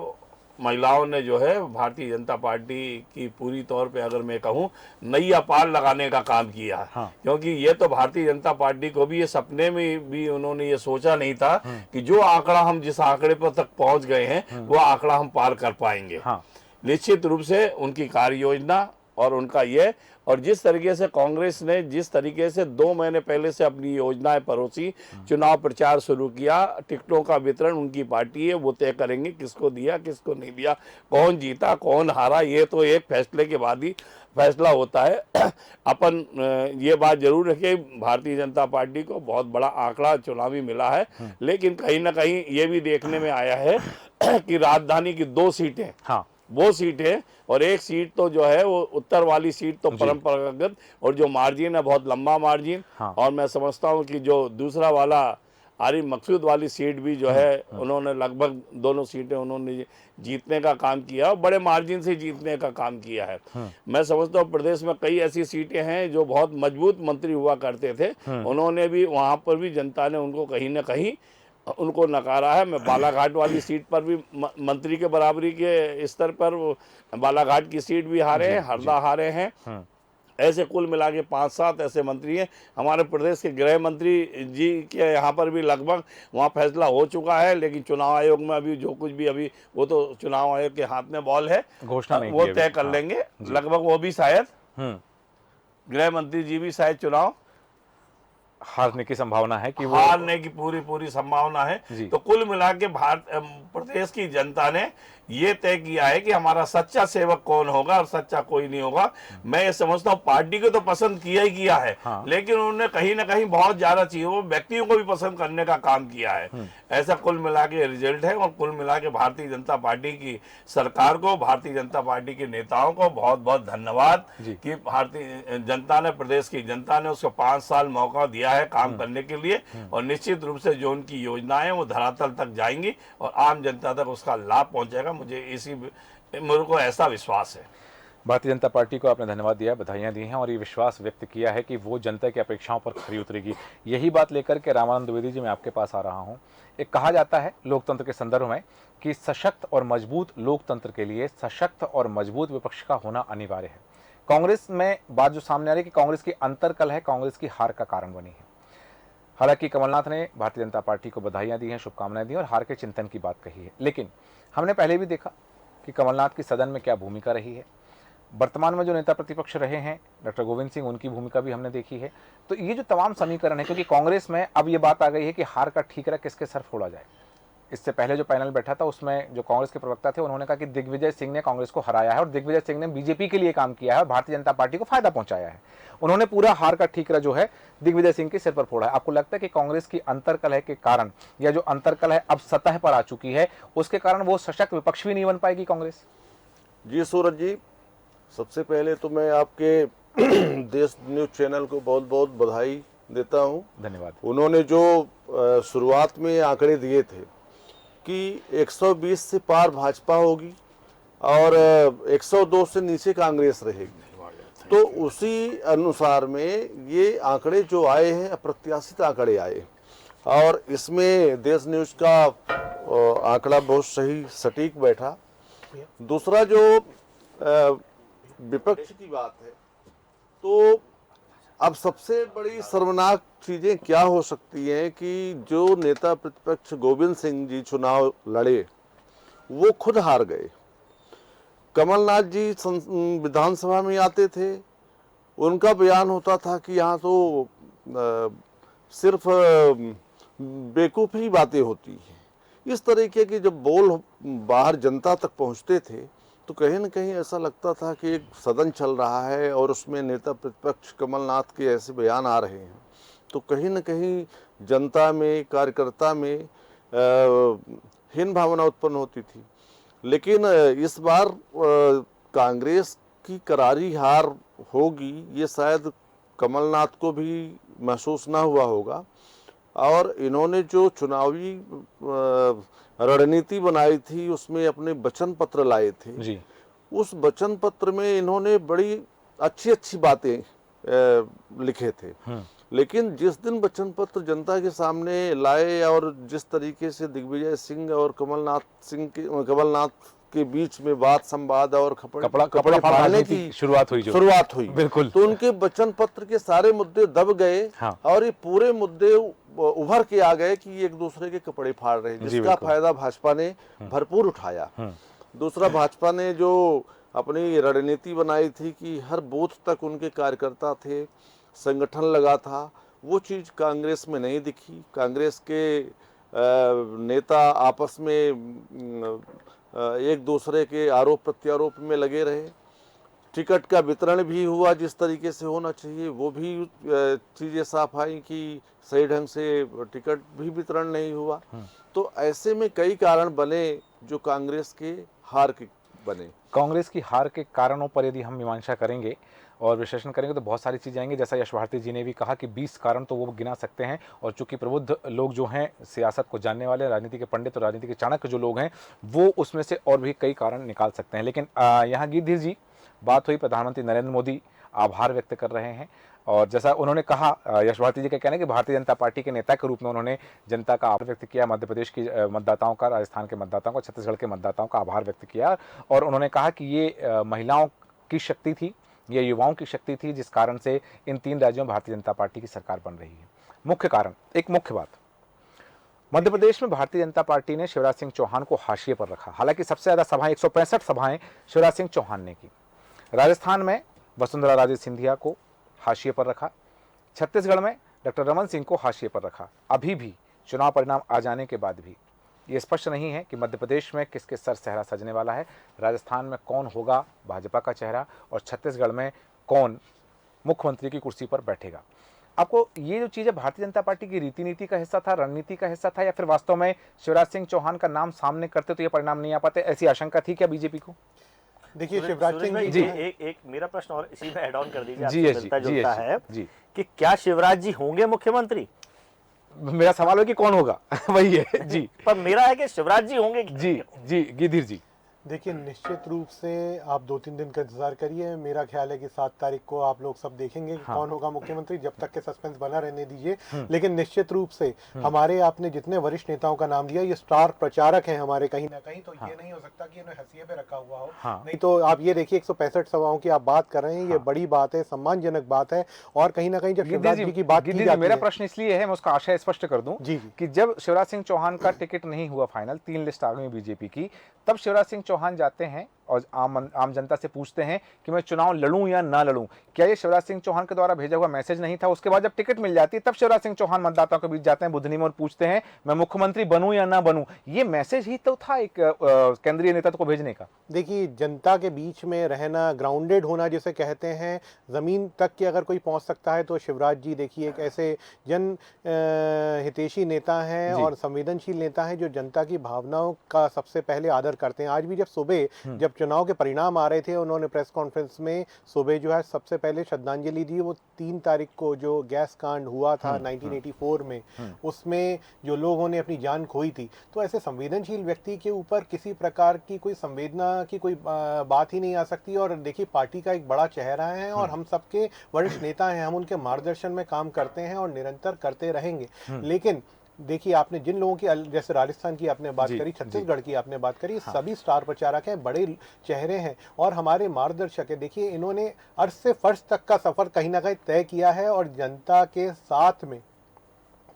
महिलाओं ने जो है भारतीय जनता पार्टी की पूरी तौर पे अगर मैं कहूँ नैया पार लगाने का काम किया। हाँ। क्योंकि ये तो भारतीय जनता पार्टी को भी ये सपने में भी उन्होंने ये सोचा नहीं था कि जो आंकड़ा हम जिस आंकड़े पर तक पहुंच गए हैं वो आंकड़ा हम पार कर पाएंगे। हाँ। निश्चित रूप से उनकी कार्य योजना और उनका ये, और जिस तरीके से कांग्रेस ने जिस तरीके से 2 महीने पहले से अपनी योजनाएं परोसी, चुनाव प्रचार शुरू किया, टिकटों का वितरण उनकी पार्टी है, वो तय करेंगे किसको दिया किसको नहीं दिया, कौन जीता कौन हारा, ये तो एक फैसले के बाद ही फैसला होता है। अपन ये बात जरूर रखे, भारतीय जनता पार्टी को बहुत बड़ा आंकड़ा चुनावी मिला है, लेकिन कहीं ना कहीं ये भी देखने में आया है कि राजधानी की 2 सीटें, हाँ, वो सीट है, और एक सीट तो जो है वो उत्तर वाली सीट तो परंपरागत, और जो मार्जिन है बहुत लंबा मार्जिन। हाँ। और मैं समझता हूँ कि जो दूसरा वाला आरिफ मकसूद वाली सीट भी जो है उन्होंने लगभग दोनों सीटें उन्होंने जीतने का काम किया, और बड़े मार्जिन से जीतने का काम किया है। मैं समझता हूँ प्रदेश में कई ऐसी सीटें हैं जो बहुत मजबूत मंत्री हुआ करते थे, उन्होंने भी वहाँ पर भी जनता ने उनको कहीं ना कहीं उनको नकारा है। मैं बालाघाट वाली सीट पर भी मंत्री के बराबरी के स्तर पर बालाघाट की सीट भी हारे हैं, हरदा हारे हैं। ऐसे कुल मिला के 5-7 ऐसे मंत्री हैं। हमारे प्रदेश के गृह मंत्री जी के यहाँ पर भी लगभग वहाँ फैसला हो चुका है, लेकिन चुनाव आयोग में अभी जो कुछ भी अभी वो तो चुनाव आयोग के हाथ में बॉल है, घोषणा नहीं वो की तय अभी। कर हाँ। लेंगे। लगभग वो भी शायद गृह मंत्री जी भी शायद चुनाव हारने की संभावना है कि वो हारने की पूरी संभावना है। जी। तो कुल मिला के प्रदेश की जनता ने ये तय किया है कि हमारा सच्चा सेवक कौन होगा और सच्चा कोई नहीं होगा। मैं ये समझता हूँ पार्टी को तो पसंद किया ही किया है, हाँ। लेकिन उन्होंने कहीं ना कहीं बहुत ज्यादा चीजों व्यक्तियों को भी पसंद करने का काम किया है। ऐसा कुल मिला के रिजल्ट है, और कुल मिला के भारतीय जनता पार्टी की सरकार को, भारतीय जनता पार्टी के नेताओं को बहुत बहुत धन्यवाद कि भारतीय जनता ने, प्रदेश की जनता ने उसको 5 साल मौका दिया है काम करने के लिए, और निश्चित रूप से जो उनकी योजनाएं वो धरातल तक जाएंगी और आम जनता तक उसका लाभ पहुंचेगा। मुझे मेरे को ऐसा विश्वास है। भारतीय जनता पार्टी को आपने धन्यवाद दिया, बधाइयां दी हैं और ये विश्वास व्यक्त किया है कि वो जनता की अपेक्षाओं पर खरी उतरेगी। यही बात लेकर के रामानंद द्विवेदी जी मैं आपके पास आ रहा हूँ। एक कहा जाता है लोकतंत्र के संदर्भ में कि सशक्त और मजबूत लोकतंत्र के लिए सशक्त और मजबूत विपक्ष का होना अनिवार्य है। कांग्रेस में बात जो सामने आ रही है कि कांग्रेस की अंतरकलह है, कांग्रेस की हार का कारण बनी है। हालांकि कमलनाथ ने भारतीय जनता पार्टी को बधाइयां दी हैं, शुभकामनाएं दी और हार के चिंतन की बात कही है, लेकिन हमने पहले भी देखा कि कमलनाथ की सदन में क्या भूमिका रही है। वर्तमान में जो नेता प्रतिपक्ष रहे हैं डॉक्टर गोविंद सिंह, उनकी भूमिका भी हमने देखी है। तो ये जो तमाम समीकरण है, क्योंकि कांग्रेस में अब ये बात आ गई है कि हार का ठीकरा किसके सर फोड़ा जाए। इससे पहले जो पैनल बैठा था उसमें जो कांग्रेस के प्रवक्ता थे उन्होंने कहा कि दिग्विजय सिंह ने कांग्रेस को हराया है और दिग्विजय सिंह ने बीजेपी के लिए काम किया है और भारतीय जनता पार्टी को फायदा पहुंचाया है। उन्होंने पूरा हार का ठीकरा जो है दिग्विजय सिंह के सिर पर फोड़ा है। आपको लगता है कि कांग्रेस की अंतरकलह के कारण, या जो अंतरकलह अब सतह पर आ चुकी है, उसके कारण वो सशक्त विपक्ष भी नहीं बन पाएगी कांग्रेस? जी सूरज जी, सबसे पहले तो मैं आपके देश न्यूज चैनल को बहुत बहुत बधाई देता हूं। धन्यवाद। उन्होंने जो शुरुआत में आंकड़े दिए थे कि 120 से पार भाजपा होगी और 102 से नीचे कांग्रेस रहेगी, तो उसी अनुसार में ये आंकड़े जो आए हैं अप्रत्याशित आंकड़े आए, और इसमें देश न्यूज का आंकड़ा बहुत सही सटीक बैठा। दूसरा जो विपक्ष की बात है, तो अब सबसे बड़ी शर्मनाक चीजें क्या हो सकती हैं कि जो नेता प्रतिपक्ष गोविंद सिंह जी चुनाव लड़े वो खुद हार गए। कमलनाथ जी विधानसभा में आते थे, उनका बयान होता था कि यहाँ तो सिर्फ बेवकूफ़ी बातें होती हैं। इस तरीके के जब बोल बाहर जनता तक पहुँचते थे तो कहीं न कहीं ऐसा लगता था कि एक सदन चल रहा है और उसमें नेता प्रतिपक्ष कमलनाथ के ऐसे बयान आ रहे हैं, तो कहीं न कहीं जनता में, कार्यकर्ता में हीन भावना उत्पन्न होती थी। लेकिन इस बार कांग्रेस की करारी हार होगी ये शायद कमलनाथ को भी महसूस ना हुआ होगा, और इन्होंने जो चुनावी रणनीति बनाई थी उसमें अपने वचन पत्र लाए थे जी। उस वचन पत्र में इन्होंने बड़ी अच्छी अच्छी बातें लिखे थे। लेकिन जिस दिन वचन पत्र जनता के सामने लाए और जिस तरीके से दिग्विजय सिंह और कमलनाथ के बीच में वाद संवाद और कपड़े फाड़ने की शुरुआत हुई बिल्कुल, तो उनके वचन पत्र के सारे मुद्दे दब गए। हाँ। और ये पूरे मुद्दे उभर के आ गए कि एक दूसरे के कपड़े फाड़ रहे हैं, जिसका फायदा भाजपा ने भरपूर उठाया। दूसरा, भाजपा ने जो अपनी रणनीति बनाई थी कि हर बूथ तक उनके कार्यकर्ता थे, संगठन लगा था, वो चीज़ कांग्रेस में नहीं दिखी। कांग्रेस के नेता आपस में एक दूसरे के आरोप प्रत्यारोप में लगे रहे। टिकट का वितरण भी हुआ जिस तरीके से होना चाहिए, वो भी चीज़ें साफ आई कि सही ढंग से टिकट भी वितरण नहीं हुआ। तो ऐसे में कई कारण बने जो कांग्रेस के हार के बने। कांग्रेस की हार के कारणों पर यदि हम मीमांसा करेंगे और विश्लेषण करेंगे तो बहुत सारी चीज़ें आएंगी। जैसा यश भारती जी ने भी कहा कि 20 कारण तो वो गिना सकते हैं, और चूंकि प्रबुद्ध लोग जो हैं, सियासत को जानने वाले, राजनीति के पंडित और राजनीति के चाणक्य जो लोग हैं, वो उसमें से और भी कई कारण निकाल सकते हैं। लेकिन यहाँ गिद्धि जी बात हुई, प्रधानमंत्री नरेंद्र मोदी आभार व्यक्त कर रहे हैं, और जैसा उन्होंने कहा, यश भारती जी का कहना है कि भारतीय जनता पार्टी के नेता के रूप में उन्होंने जनता का आभार व्यक्त किया, मध्य प्रदेश की मतदाताओं का, राजस्थान के मतदाताओं का, छत्तीसगढ़ के मतदाताओं का आभार व्यक्त किया। और उन्होंने कहा कि ये महिलाओं की शक्ति थी, ये युवाओं की शक्ति थी, जिस कारण से इन 3 राज्यों में भारतीय जनता पार्टी की सरकार बन रही है। मुख्य कारण, एक मुख्य बात, मध्य प्रदेश में भारतीय जनता पार्टी ने शिवराज सिंह चौहान को हाशिए पर रखा। हालांकि सबसे ज्यादा सभाएं, 165 सभाएं शिवराज सिंह चौहान ने की। राजस्थान में वसुंधरा राजे सिंधिया को हाशिए पर रखा। छत्तीसगढ़ में डॉक्टर रमन सिंह को हाशिए पर रखा। अभी भी चुनाव परिणाम आ जाने के बाद भी ये स्पष्ट नहीं है कि मध्य प्रदेश में किसके सर सहरा सजने वाला है, राजस्थान में कौन होगा भाजपा का चेहरा, और छत्तीसगढ़ में कौन मुख्यमंत्री की कुर्सी पर बैठेगा। आपको ये जो चीज़ है, भारतीय जनता पार्टी की रीति नीति का हिस्सा था, रणनीति का हिस्सा था, या फिर वास्तव में शिवराज सिंह चौहान का नाम सामने करते तो ये परिणाम नहीं आ पाते, ऐसी आशंका थी क्या बीजेपी को? देखिए शिवराज सिंह जी, एक मेरा प्रश्न और इसी में ऐड ऑन कर दीजिए, आपसे मिलता जुलता है कि क्या शिवराज जी होंगे मुख्यमंत्री? मेरा सवाल है कि कौन होगा वही है जी। पर मेरा है कि शिवराज जी होंगे। जी गिधिर जी, देखिए निश्चित रूप से आप 2-3 दिन का इंतजार करिए। मेरा ख्याल है कि 7 तारीख को आप लोग सब देखेंगे कि कौन होगा मुख्यमंत्री। जब तक के सस्पेंस बना रहने दीजिए। लेकिन निश्चित रूप से हमारे आपने जितने वरिष्ठ नेताओं का नाम दिया, ये स्टार प्रचारक हैं हमारे कहीं ना कहीं, तो ये नहीं हो सकता कि इन्हें हंसिए पे रखा हुआ हो। नहीं तो आप ये देखिए 165 सभाओं की आप बात कर रहे हैं, ये बड़ी बात है, सम्मानजनक बात है। और कहीं ना कहीं जब शिवराज जी की बात की जाती है, मेरा प्रश्न इसलिए है, मैं उसका आशय स्पष्ट कर दूं कि जब शिवराज सिंह चौहान का टिकट नहीं हुआ फाइनल, 3 लिस्ट आ गई बीजेपी की, तब शिवराज सिंह चौहान जाते हैं और आम जनता से पूछते हैं कि मैं चुनाव लड़ूं या ना लड़ूं। क्या ये शिवराज सिंह चौहान के द्वारा भेजा हुआ मैसेज नहीं था? उसके बाद जब टिकट मिल जाती है तब शिवराज सिंह चौहान मतदाताओं के बीच जाते हैं बुधनी में और पूछते हैं मैं मुख्यमंत्री बनूं या ना बनूं। ये मैसेज ही तो था एक केंद्रीय नेतृत्व को भेजने का। देखिए जनता के बीच में रहना, ग्राउंडेड होना जिसे कहते हैं, जमीन तक की अगर कोई पहुंच सकता है तो शिवराज जी देखिए एक ऐसे जन हितैषी नेता हैं और संवेदनशील नेता हैं जो जनता की भावनाओं का सबसे पहले आदर करते हैं। आज भी जब सुबह जब चुनाव के परिणाम आ रहे थे, उन्होंने प्रेस कॉन्फ्रेंस में सुबह जो है सबसे पहले श्रद्धांजलि दी। वो 3 तारीख को जो गैस कांड हुआ था 1984 में, उसमें जो लोगों ने अपनी जान खोई थी, तो ऐसे संवेदनशील व्यक्ति के ऊपर किसी प्रकार की कोई संवेदना की कोई बात ही नहीं आ सकती। और देखिए पार्टी का एक बड़ा चेहरा है और हम सबके वरिष्ठ नेता हैं, हम उनके मार्गदर्शन में काम करते हैं और निरंतर करते रहेंगे। लेकिन देखिए आपने जिन लोगों की, जैसे राजस्थान की आपने बात करी, छत्तीसगढ़ की आपने बात करी, सभी स्टार प्रचारक हैं, बड़े चेहरे हैं और हमारे मार्गदर्शक है। देखिए इन्होंने अर्श से फर्श तक का सफर कहीं ना कहीं तय किया है और जनता के साथ में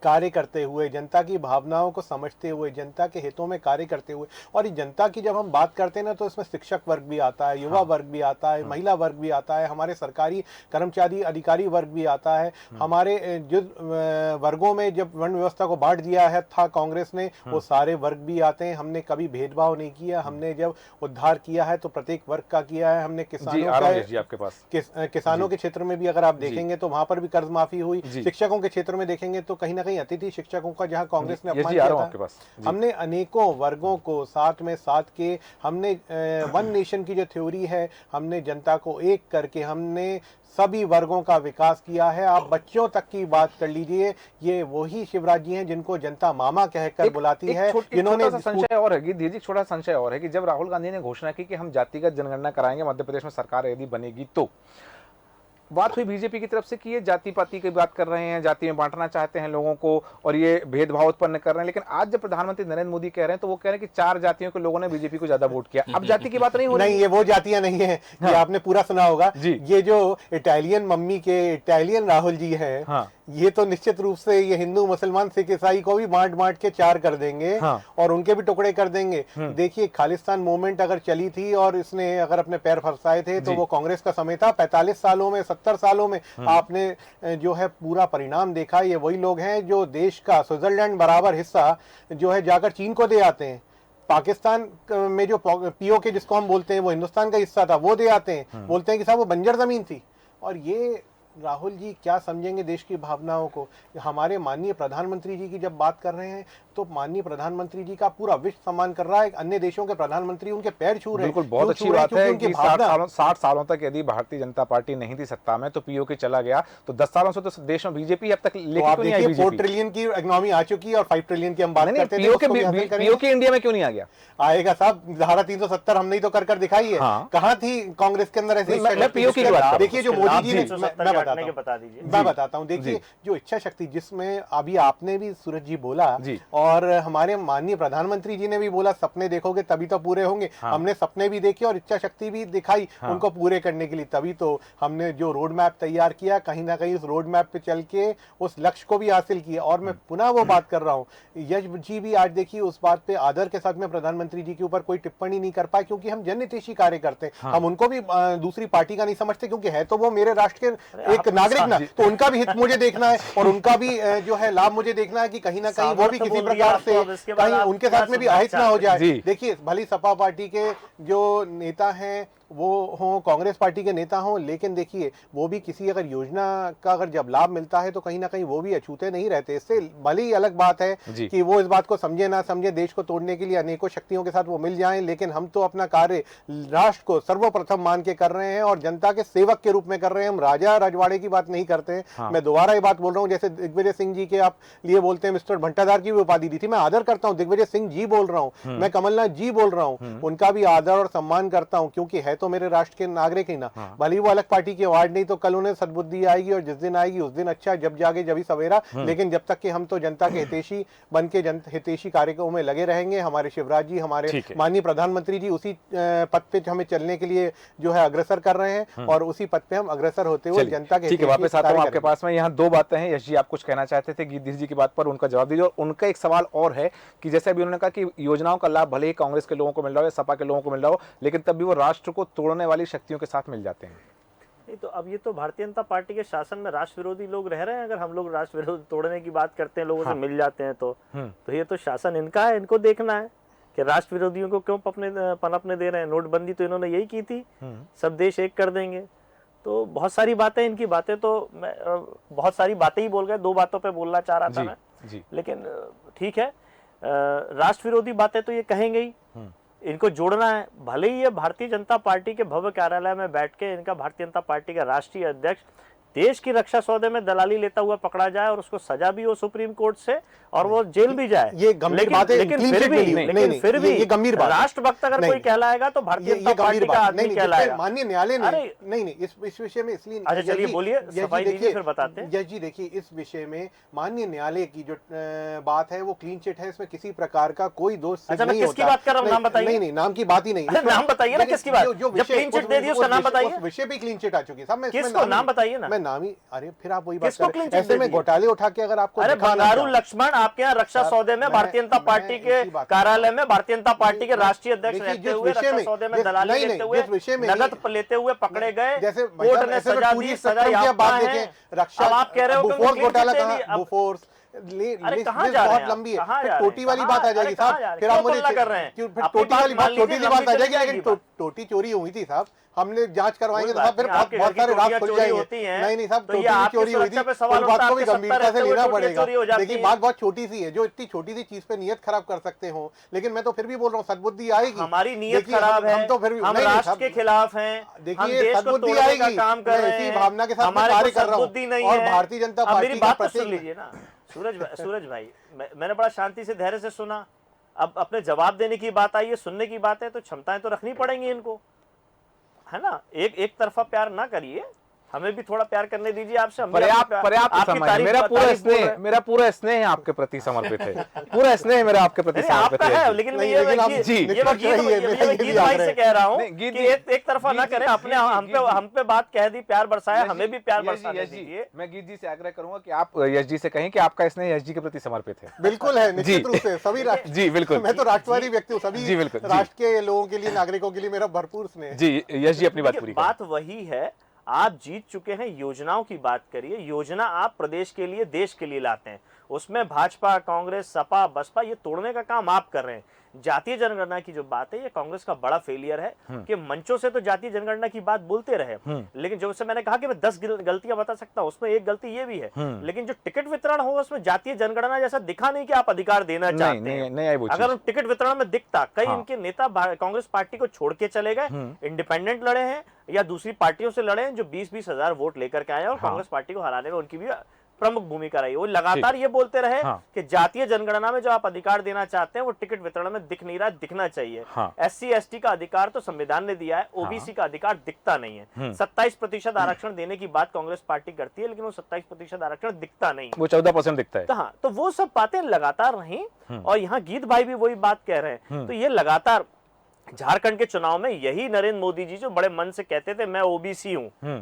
कार्य करते हुए, जनता की भावनाओं को समझते हुए, जनता के हितों में कार्य करते हुए। और जनता की जब हम बात करते हैं ना, तो इसमें शिक्षक वर्ग भी आता है, युवा वर्ग भी आता है, महिला वर्ग भी आता है, हमारे सरकारी कर्मचारी अधिकारी वर्ग भी आता है। हमारे जो वर्गों में जब वन व्यवस्था को बांट दिया है था कांग्रेस ने, वो सारे वर्ग भी आते हैं। हमने कभी भेदभाव नहीं किया। हमने जब उद्धार किया है तो प्रत्येक वर्ग का किया है। हमने किसानों के क्षेत्र में भी अगर आप देखेंगे तो वहां पर भी कर्ज माफी हुई। शिक्षकों के क्षेत्र में देखेंगे तो कहीं ना अतिथि शिक्षकों का जहां कांग्रेस ने अपमान किया था, हमने अनेकों वर्गों को साथ में साथ के, हमने वन नेशन की जो थ्योरी है, हमने जनता को एक करके हमने सभी वर्गों का विकास किया है। आप बच्चों तक की बात कर लीजिए, ये वही शिवराज जी हैं जिनको जनता मामा कहकर बुलाती है। जिन्होंने संशय और है, दीदी छोटा संशय और है कि जब राहुल गांधी ने घोषणा की कि हम जातिगत जनगणना कराएंगे मध्य प्रदेश में सरकार यदि बनेगी तो बात हुई बीजेपी की तरफ से कि ये जाति पाति की बात कर रहे हैं, जाति में बांटना चाहते हैं लोगों को और ये भेदभाव उत्पन्न कर रहे हैं, लेकिन आज जब प्रधानमंत्री नरेंद्र मोदी कह रहे हैं तो वो कह रहे हैं कि 4 जातियों के लोगों ने बीजेपी को ज्यादा वोट किया। अब जाति की बात नहीं हो रही। नहीं, ये वो जातियां नहीं है। ये आपने पूरा सुना होगा। जी। ये जो इटालियन मम्मी के इटालियन राहुल जी हैं, हाँ। ये तो निश्चित रूप से ये हिंदू मुसलमान सिख ईसाई को भी बांट बांट के 4 कर देंगे। हाँ। और उनके भी टुकड़े कर देंगे। देखिए, खालिस्तान मूवमेंट अगर चली थी और इसने अगर अपने पैर फंसाए थे तो वो कांग्रेस का समय था। 45 सालों में 70 सालों में आपने जो है पूरा परिणाम देखा। ये वही लोग हैं जो देश का स्विट्जरलैंड बराबर हिस्सा जो है जाकर चीन को दे आते हैं। पाकिस्तान में जो पीओके जिसको हम बोलते हैं वो हिंदुस्तान का हिस्सा था, वो दे आते हैं, बोलते हैं कि साहब वो बंजर जमीन थी। और ये राहुल जी क्या समझेंगे देश की भावनाओं को। हमारे माननीय प्रधानमंत्री जी की जब बात कर रहे हैं तो माननीय प्रधानमंत्री जी का पूरा विश्व सम्मान कर रहा है। अन्य देशों के प्रधानमंत्री उनके पैर छू रहे हैं। बिल्कुल, बहुत अच्छी बात है कि 60 सालों तक यदि भारतीय जनता पार्टी नहीं थी सत्ता में तो पीओके चला गया, तो 10 सालों से तो देश में बीजेपी अब तक लेके आप क्यों नहीं आई? देखिए 4 ट्रिलियन की इकोनॉमी आ चुकी है और 5 ट्रिलियन की हम बात करते थे। पीओके इंडिया में क्यों नहीं आ गया? आएगा साहब। धारा 370 हमने ही तो कर दिखाई है। हाँ। कहाँ थी कांग्रेस के अंदर ऐसी? मैं पीओके की बात कर रहा हूं। देखिए जो मोदी जी ने, मैं बताता हूँ। देखिए जो इच्छा शक्ति जिसमें अभी आपने भी सूरज जी बोला और हमारे माननीय प्रधानमंत्री जी ने भी बोला, सपने देखोगे तभी तो पूरे होंगे। हाँ। हमने सपने भी देखे और इच्छा शक्ति भी दिखाई उनको पूरे करने के लिए। तभी तो हमने जो रोड मैप तैयार किया, कहीं ना कहीं उस रोड मैप पे चल के उस लक्ष्य को भी हासिल किया। और मैं पुनः वो बात कर रहा हूँ, यश जी भी आज देखिए उस बात पे आदर के साथ में प्रधानमंत्री जी के ऊपर कोई टिप्पणी नहीं कर पाए, क्योंकि हम जनहितैषी कार्य करते हैं। हम उनको भी दूसरी पार्टी का नहीं समझते, क्योंकि है तो वो मेरे राष्ट्र के एक नागरिक ना, तो उनका भी हित मुझे देखना है और उनका भी जो है लाभ मुझे देखना है कि कहीं ना कहीं वो भी किसी प्रकार से कहीं उनके साथ में भी अहित ना हो जाए। देखिए भली सपा पार्टी के जो नेता हैं वो हों, कांग्रेस पार्टी के नेता हों, लेकिन देखिए वो भी किसी अगर योजना का अगर जब लाभ मिलता है तो कहीं ना कहीं वो भी अछूते नहीं रहते। इससे भली ही अलग बात है कि वो इस बात को समझे ना समझे, देश को तोड़ने के लिए अनेकों शक्तियों के साथ वो मिल जाएं, लेकिन हम तो अपना कार्य राष्ट्र को सर्वप्रथम मान के कर रहे हैं और जनता के सेवक के रूप में कर रहे हैं। हम राजा रजवाड़े की बात नहीं करते हैं। हाँ। मैं दोबारा ये बात बोल रहा हूँ, जैसे दिग्विजय सिंह जी के आप लिए बोलते हैं, मिस्टर भंटाधार की भी उपाधि दी थी, मैं आदर करता हूँ। दिग्विजय सिंह जी बोल रहा हूँ, मैं कमलनाथ जी बोल रहा हूँ, उनका भी आदर और सम्मान करता हूँ, क्योंकि है तो मेरे राष्ट्र के नागरिक ही ना। भले वो अलग पार्टी के अवार्ड नहीं, तो कल उन्हें सद्बुद्धि आएगी और जिस दिन आएगी उस दिन अच्छा, जब जागे जब ही सवेरा। लेकिन जब तक कि हम तो जनता के हितैषी बन के हितैषी कार्यक्रमों में लगे रहेंगे। हमारे शिवराज जी, हमारे माननीय प्रधानमंत्री जी उसी पद पे हमें चलने के लिए जो है अग्रसर कर रहे हैं और उसी पद पे हम अग्रसर होते हुए जनता के। ठीक है, वापस आता हूं आपके पास में। यहाँ 2 बातें हैं। यश जी आप कुछ कहना चाहते थे गिरीश जी की बात पर, उनका जवाब दीजिए। और उनका एक सवाल और है कि जैसे अभी उन्होंने कहा कि योजनाओं का लाभ भले ही कांग्रेस के लोगों को मिल रहा हो या सपा के लोगों को मिल रहा हो, लेकिन तब भी वो राष्ट्र को तोड़ने वाली शक्तियों के साथ मिल जाते हैं। नहीं तो अब ये तो भारतीय जनता पार्टी के शासन में राष्ट्र विरोधी लोग रह रहे हैं। अगर हम लोग राष्ट्र विरोधी तोड़ने की बात करते हैं, लोगों से मिल जाते हैं, तो ये तो शासन इनका है। इनको देखना है कि राष्ट्र विरोधियों को क्यों पनपने दे रहे हैं। नोटबंदी तो इन्होंने यही की थी, सब देश एक कर देंगे। तो बहुत सारी बातें, इनकी बातें तो मैं बहुत सारी बातें ही बोल गए। 2 बातों पे बोलना चाह रहा था मैं, लेकिन ठीक है, राष्ट्र विरोधी बातें तो ये कहेंगे ही। इनको जोड़ना है। भले ही ये भारतीय जनता पार्टी के भव्य कार्यालय में बैठ के इनका भारतीय जनता पार्टी का राष्ट्रीय अध्यक्ष देश की रक्षा सौदे में दलाली लेता हुआ पकड़ा जाए और उसको सजा भी हो सुप्रीम कोर्ट से और वो जेल भी जाए, ये गंभीर बात है। लेकिन फिर भी ये गंभीर बात, राष्ट्रभक्त अगर कोई कहलाएगा तो भारतीय जनता पार्टी का आदमी कहलाएगा। माननीय न्यायालय नहीं, इस विषय में इसलिए। अच्छा चलिए बोलिए, सफाई दीजिए फिर बताते हैं। जज जी देखिए, इस विषय में माननीय न्यायालय की जो बात है वो क्लीन चिट है, इसमें किसी प्रकार का कोई दोष नहीं होता। किसकी बात कर रहा हूँ, नाम बताइए। नहीं, नाम की बात ही नहीं, नाम बताइए ना किसकी बात। जब क्लीन चिट दे दी उसका नाम बताइए। विषय भी क्लीन चिट आ चुकी है, किसको नाम बताइए ना। मैं नाम ही, अरे फिर आप वही बात कर रहे हैं। ऐसे में घोटाले उठा के अगर आपको, अरे बंगारू लक्ष्मण आपके यहाँ रक्षा सौदे में भारतीय जनता पार्टी के कार्यालय में भारतीय जनता पार्टी के राष्ट्रीय अध्यक्ष रहते हुए रक्षा सौदे में दलाली लेते हुए, नगद लेते हुए पकड़े गए, कोर्ट ने सजा दी, सजा याफ्ता है। रक्षा आप कह रहे हो कि घोटाला कहाँ, फोर्स बहुत लंबी है। टोटी वाली बात आ जाएगी साहब, फिर आप मुझे कर रहे हैं। टोटी वाली बात, छोटी सी बात आ जाएगी, लेकिन टोटी चोरी हुई थी साहब, हमने जांच करवाएंगे तो साहब फिर बहुत सारे राज खुल जाएंगे। नहीं साहब, टोटी चोरी हुई थी, उस बात को भी गंभीरता से लेना पड़ेगा। देखिए बात बहुत छोटी सी है, जो इतनी छोटी सी चीज पे नियत खराब कर सकते हो, लेकिन मैं तो फिर भी बोल रहा हूँ सद्बुद्धि आएगी। हमारी नियत खराब है, हम राष्ट्र के खिलाफ हैं, देखिए सद्बुद्धि आएगी, काम कर रहे हैं, भावना के साथ कार्य कर रहा हूँ। और भारतीय जनता पार्टी का प्रतीक लीजिए ना सूरज भाई, मैंने बड़ा शांति से धैर्य से सुना। अब अपने जवाब देने की बात आई है, सुनने की बात है, तो क्षमताएं तो रखनी पड़ेंगी इनको, है ना। एक तरफा प्यार ना करिए। हमें भी थोड़ा प्यार करने दीजिए आपसे। हम भी पर्याप्त आपकी- पर्याप्त आपकी समय है। तारीफ- मेरा पूरा तारीफ बोल रहे स्नेह हैं। मेरा पूरा स्नेह आपके प्रति समर्पित है, पूरा स्नेह मेरा आपके प्रति नहीं, समर्पित आपका है, है। लेकिन मैं नहीं, ये लेकिन आप ये- जी, ये मैं निष्पक्ष गीत रहिए, ये मेरा मैं ये भी गीत भाई आग्रह से है। कह रहा हूँ नहीं, गीत कि जी, एक तरफा ना गीत जी, करें, अपने गीत जी, हम गीत जी। पे बात कह दी, प्यार बरसाया, यश हमें जी, भी प्यार यश जी, बरसाने यश जी, दीजिए। मैं गीत जी से आग्रह करूंगा कि आप यश जी से कहें कि आपका स्नेह यश जी के प्रति समर्पित है। बिल्कुल है, निश्चित जी। रूप से सभी राष्ट्र जी बिल्कुल। मैं तो राष्ट्रवादी व्यक्ति हूँ, सभी जी, बिल्कुल, जी। राष्ट्र के लोगों के लिए, नागरिकों के लिए मेरा भरपूर स्नेह है। जी यश जी अपनी बात देखिए, पूरी करें। बात वही है, आप जीत चुके हैं, योजनाओं की बात करिए। योजना आप प्रदेश के लिए, देश के लिए लाते हैं, उसमें भाजपा, कांग्रेस, सपा, बसपा ये तोड़ने का काम आप कर रहे हैं। जातीय जनगणना की जो बात है, ये कांग्रेस का बड़ा फेलियर है कि मंचों से तो जातीय जनगणना की बात बोलते रहे, लेकिन जो से मैंने कहा कि मैं 10 गलतियां बता सकता हूं, उसमें एक गलती ये भी है, लेकिन जो टिकट वितरण होगा उसमें जातीय जनगणना जैसा दिखा नहीं कि आप अधिकार देना चाहते हैं। नहीं आई वो अगर चीज। उन टिकट वितरण में दिखता, कई हाँ। इनके नेता कांग्रेस पार्टी को छोड़ के चले गए, इंडिपेंडेंट लड़े हैं या दूसरी पार्टियों से लड़े हैं, जो 20-20 हजार वोट लेकर के आए हैं, और हाँ। कांग्रेस पार्टी को हराने में उनकी भी प्रमुख भूमिका रही है। वो लगातार ये बोलते रहे हाँ। कि जातीय जनगणना में जो आप अधिकार देना चाहते हैं वो टिकट वितरण में दिख नहीं रहा, दिखना चाहिए। हाँ। SC ST का अधिकार तो संविधान ने दिया है, OBC का अधिकार दिखता नहीं है। 27% आरक्षण देने की बात कांग्रेस पार्टी करती है, लेकिन वो 27% आरक्षण दिखता नहीं है। वो 14% दिखता है। तो हाँ, तो वो सब बातें लगातार रही, और यहाँ गीत भाई भी वही बात कह रहे हैं। तो ये लगातार झारखंड के चुनाव में यही नरेंद्र मोदी जी जो बड़े मन से कहते थे मैं OBC हूं,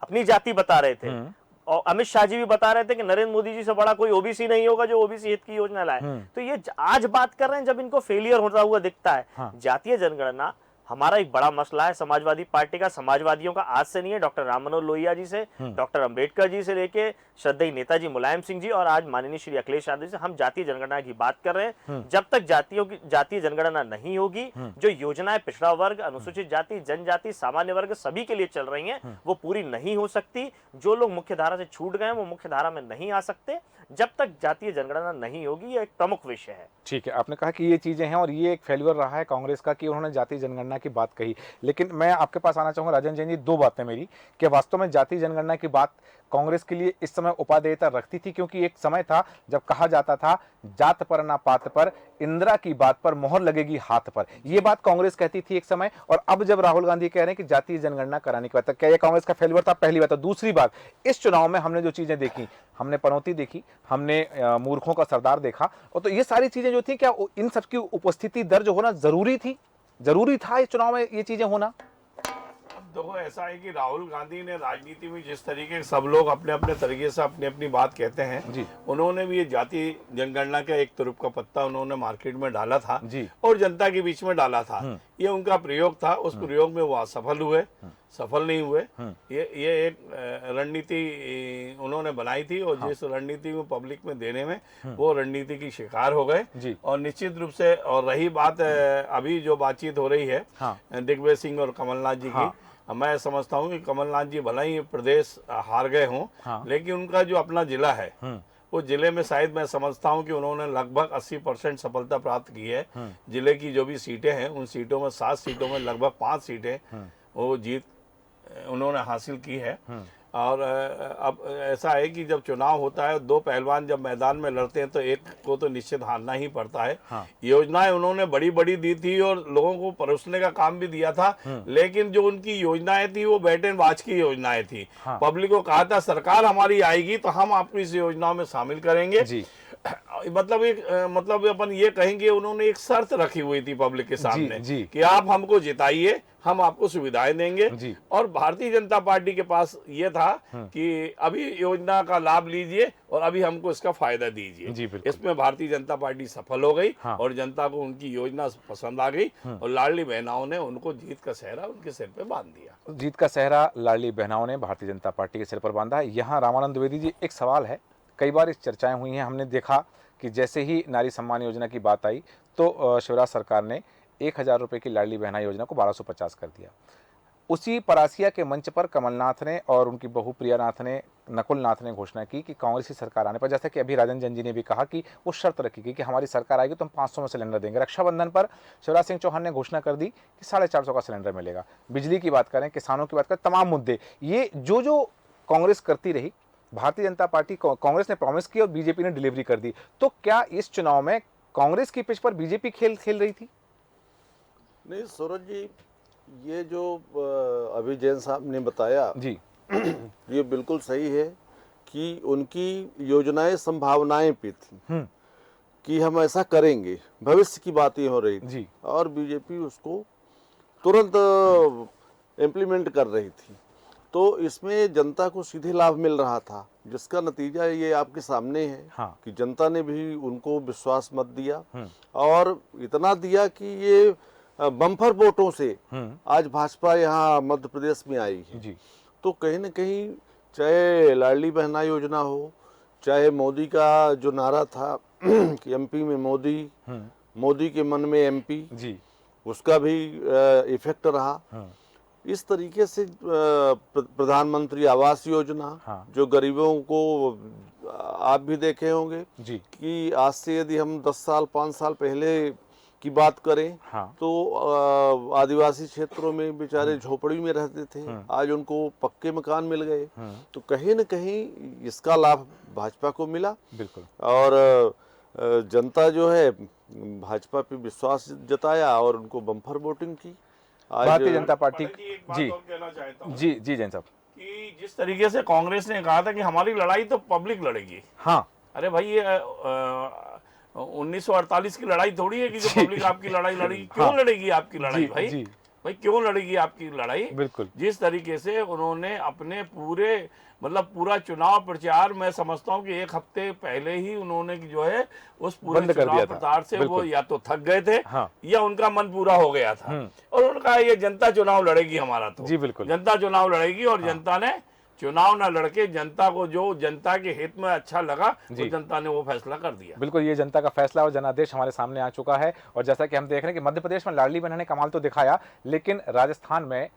अपनी जाति बता रहे थे, और अमित शाह जी भी बता रहे थे कि नरेंद्र मोदी जी से बड़ा कोई OBC नहीं होगा जो OBC हित की योजना लाए। तो ये आज बात कर रहे हैं जब इनको फेलियर होता हुआ दिखता है। जातीय जनगणना हमारा एक बड़ा मसला है समाजवादी पार्टी का। समाजवादियों का आज से नहीं है, डॉक्टर राम मनोहर लोहिया जी से, डॉक्टर अंबेडकर जी से लेके श्रद्धेय नेताजी मुलायम सिंह जी और आज माननीय श्री अखिलेश यादव से हम जातीय जनगणना की बात कर रहे हैं। जब तक जातीय जनगणना नहीं होगी, जो योजनाएं पिछड़ा वर्ग, अनुसूचित जाति, जनजाति, सामान्य वर्ग सभी के लिए चल रही हैं, वो पूरी नहीं हो सकती। जो लोग मुख्य धारा से छूट गए वो मुख्य धारा में नहीं आ सकते जब तक जातीय जनगणना नहीं होगी। ये एक प्रमुख विषय है। ठीक है, आपने कहा कि ये चीजें हैं और ये एक फेल्यूर रहा है कांग्रेस का कि उन्होंने जातीय जनगणना की बात कही। लेकिन मैं आपके पास आना चाहूंगा राजन जैन जी, दो बातें मेरी कि वास्तव में जातीय जनगणना की बात कांग्रेस के लिए इस समय उपादेयता रखती थी, क्योंकि एक समय था जब कहा जाता था जात पर ना पात पर, इंदिरा की बात पर मोहर लगेगी हाथ पर। ये बात कांग्रेस कहती थी एक समय, और अब जब राहुल गांधी कह रहे हैं कि जातीय जनगणना कराने की बात, क्या ये कांग्रेस का फेल्यूर था? पहली बात। दूसरी बात, इस चुनाव में हमने जो चीजें देखी, हमने पनौती देखी, हमने मूर्खों का सरदार देखा, और तो ये सारी चीजें जो थी, क्या इन सबकी उपस्थिति दर्ज होना जरूरी थी? जरूरी था इस चुनाव में ये चीजें होना? देखो, ऐसा है कि राहुल गांधी ने राजनीति में जिस तरीके से सब लोग अपने अपने तरीके से अपनी अपनी बात कहते हैं जी। उन्होंने भी ये जातीय जनगणना का एक तुरुप का पत्ता उन्होंने मार्केट में डाला था जी। और जनता के बीच में डाला था। ये उनका प्रयोग था, उस प्रयोग में वो असफल हुए, सफल नहीं हुए। ये एक रणनीति उन्होंने बनाई थी, और जिस रणनीति में पब्लिक में देने में वो रणनीति की शिकार हो गए। जी। और निश्चित रूप से, और रही बात अभी जो बातचीत हो रही है दिग्विजय सिंह और कमलनाथ जी की, मैं समझता हूँ कि कमलनाथ जी भला ही प्रदेश हार गए हों, लेकिन उनका जो अपना जिला है वो जिले में शायद मैं समझता हूँ कि उन्होंने लगभग 80% सफलता प्राप्त की है। जिले की जो भी सीटें हैं उन सीटों में 7 सीटों में लगभग 5 सीटें वो जीत उन्होंने हासिल की है। और अब ऐसा है कि जब चुनाव होता है, दो पहलवान जब मैदान में लड़ते हैं तो एक को तो निश्चित हारना ही पड़ता है। योजनाएं उन्होंने बड़ी बड़ी दी थी और लोगों को परोसने का काम भी दिया था, लेकिन जो उनकी योजनाएं थी वो बैट एंड वॉच की योजनाएं थी। पब्लिक को कहा था सरकार हमारी आएगी तो हम आपको इस योजनाओं में शामिल करेंगे। जी। मतलब अपन ये कहेंगे उन्होंने एक शर्त रखी हुई थी पब्लिक के सामने जी। कि आप हमको जिताइए, हम आपको सुविधाएं देंगे। जी। और भारतीय जनता पार्टी के पास ये था कि अभी योजना का लाभ लीजिए और अभी हमको इसका फायदा दीजिए। इसमें भारतीय जनता पार्टी सफल हो गई और जनता को उनकी योजना पसंद आ गई और लाडली बहनाओं ने उनको जीत का सेहरा उनके सिर पे बांध दिया। जीत का सेहरा लाडली बहनाओं ने भारतीय जनता पार्टी के सिर पर बांधा है। यहाँ रामानंद द्विवेदी जी, एक सवाल है, कई बार इस चर्चाएं हुई हैं, हमने देखा कि जैसे ही नारी सम्मान योजना की बात आई तो शिवराज सरकार ने 1000 रुपये की लाडली बहना योजना को 1250 कर दिया। उसी परासिया के मंच पर कमलनाथ ने और उनकी बहू प्रियानाथ ने, नकुल नाथ ने घोषणा की कि कांग्रेस की सरकार आने पर, जैसा कि अभी राजन जैन जी ने भी कहा कि वो शर्त रखी गई कि हमारी सरकार आएगी तो हम 500 में सिलेंडर देंगे। रक्षाबंधन पर शिवराज सिंह चौहान ने घोषणा कर दी कि 450 का सिलेंडर मिलेगा। बिजली की बात करें, किसानों की बात करें, तमाम मुद्दे ये जो कांग्रेस करती रही, भारतीय जनता पार्टी, कांग्रेस ने प्रॉमिस की और बीजेपी ने डिलीवरी कर दी। तो क्या इस चुनाव में कांग्रेस की पिच पर बीजेपी खेल रही थी? नहीं सूरज जी, ये जो अभी जैन साहब ने बताया जी ये बिल्कुल सही है कि उनकी योजनाएं संभावनाएं पे थी कि हम ऐसा करेंगे, भविष्य की बातें हो रही थी जी। और बीजेपी उसको तुरंत इम्प्लीमेंट कर रही थी। तो इसमें जनता को सीधे लाभ मिल रहा था, जिसका नतीजा ये आपके सामने है हाँ। कि जनता ने भी उनको विश्वास मत दिया और इतना दिया कि ये बम्पर वोटों से आज भाजपा यहाँ मध्य प्रदेश में आई है। जी। तो कहीं न कहीं चाहे लाडली बहना योजना हो, चाहे मोदी का जो नारा था कि एमपी में मोदी, मोदी के मन में एमपी, जी। उसका भी इफेक्ट रहा। इस तरीके से प्रधानमंत्री आवास योजना जो गरीबों को आप भी देखे होंगे जी। कि आज से यदि हम 10 साल 5 साल पहले की बात करें तो आदिवासी क्षेत्रों में बेचारे झोपड़ी में रहते थे, आज उनको पक्के मकान मिल गए। तो कहीं न कहीं इसका लाभ भाजपा को मिला। बिल्कुल। और जनता जो है भाजपा पे विश्वास जताया और उनको बम्पर वोटिंग की। भारतीय जनता पार्टी एक बात जी और कहना चाहता हूँ जी जी जैन साहब कि जिस तरीके से कांग्रेस ने कहा था कि हमारी लड़ाई तो पब्लिक लड़ेगी, हाँ अरे भाई ये 1948 की लड़ाई थोड़ी है कि जो पब्लिक आपकी लड़ाई लड़ेगी। क्यों लड़ेगी आपकी लड़ाई भाई? जी। भाई क्यों लड़ेगी आपकी लड़ाई? बिल्कुल। जिस तरीके से उन्होंने अपने पूरे मतलब पूरा चुनाव प्रचार, मैं समझता हूं कि एक हफ्ते पहले ही उन्होंने जो है उस पूरे बंद कर दिया चुनाव था। प्रचार से वो बिल्कुल। या तो थक गए थे हाँ। या उनका मन पूरा हो गया था और उन्होंने कहा ये जनता चुनाव लड़ेगी हमारा, तो जी बिल्कुल। जनता चुनाव लड़ेगी और जनता ने चुनाव ना लड़के जनता को जो जनता के हित में अच्छा लगा तो जनता ने वो फैसला कर दिया। बिल्कुल, ये जनता का फैसला और जनादेश हमारे सामने आ चुका है। और जैसा कि हम देख रहे हैं कि मध्य प्रदेश में लाडली बहना ने कमाल तो दिखाया, लेकिन राजस्थान में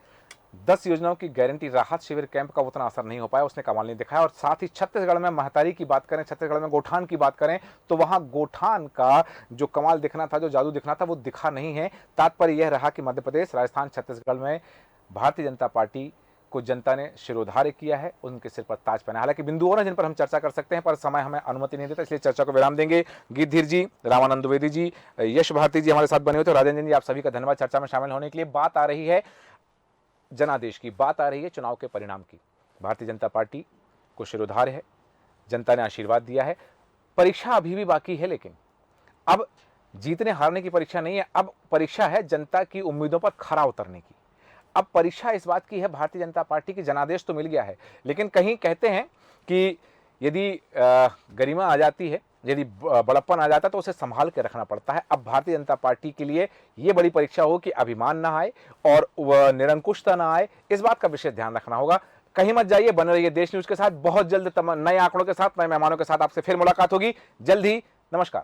10 योजनाओं की गारंटी राहत शिविर कैंप का उतना असर नहीं हो पाया, उसने कमाल नहीं दिखाया। और साथ ही छत्तीसगढ़ में महतारी की बात करें, छत्तीसगढ़ में गोठान की बात करें, तो वहां गोठान का जो कमाल दिखना था, जो जादू दिखना था, वो दिखा नहीं है। तात्पर्य यह रहा कि मध्य प्रदेश, राजस्थान, छत्तीसगढ़ में भारतीय जनता पार्टी को जनता ने शिरोधार्य किया है, उनके सिर पर ताज पहना। हालांकि बिंदु और हैं जिन पर हम चर्चा कर सकते हैं, पर समय हमें अनुमति नहीं देता, इसलिए चर्चा को विराम देंगे। गीधीर जी, रामानंद द्विवेदी जी, यश भारती जी हमारे साथ बने हुए थे। राजेंद्र जी, आप सभी का धन्यवाद चर्चा में शामिल होने के लिए। बात आ रही है जनादेश की, बात आ रही है चुनाव के परिणाम की। भारतीय जनता पार्टी को शिरोधार्य है, जनता ने आशीर्वाद दिया है। परीक्षा अभी भी बाकी है, लेकिन अब जीतने हारने की परीक्षा नहीं है, अब परीक्षा है जनता की उम्मीदों पर खरा उतरने की। अब परीक्षा इस बात की है भारतीय जनता पार्टी की, जनादेश तो मिल गया है, लेकिन कहीं कहते हैं कि यदि गरिमा आ जाती है, यदि बड़प्पन आ जाता है तो उसे संभाल के रखना पड़ता है। अब भारतीय जनता पार्टी के लिए यह बड़ी परीक्षा हो कि अभिमान ना आए और निरंकुशता ना आए, इस बात का विशेष ध्यान रखना होगा। कहीं मत जाइए, बने रहिए देश न्यूज के साथ। बहुत जल्द नए आंकड़ों के साथ, नए मेहमानों के साथ आपसे फिर मुलाकात होगी, जल्द ही। नमस्कार।